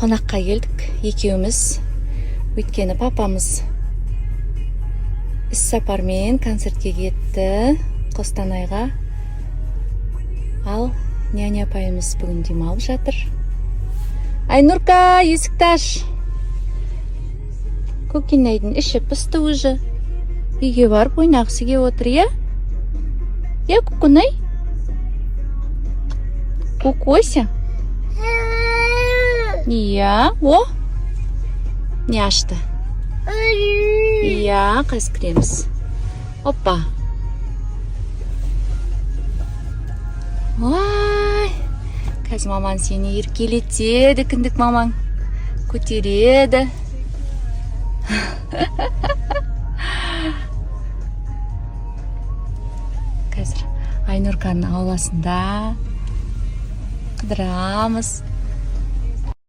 қонаққа келдік екеуміз. Өйткені папамыз іс-сапармен концертке кетті Қостанайға. Ал няня апайымыз бүгін демалып жатыр. Айнұрка, есікті аш. Көкенайдың іші пісті уже. Үйге барып ойнағысы келіп отыр, я? Я, Көкенай? Көкося? Я, о? Не ашты? Я, қазір кіреміз. Опа. Ой, қазір маман сені еркелетеді, кіндік мамаң. Көтереді. Қазір Айнұрканың ауласында қыдырамыз.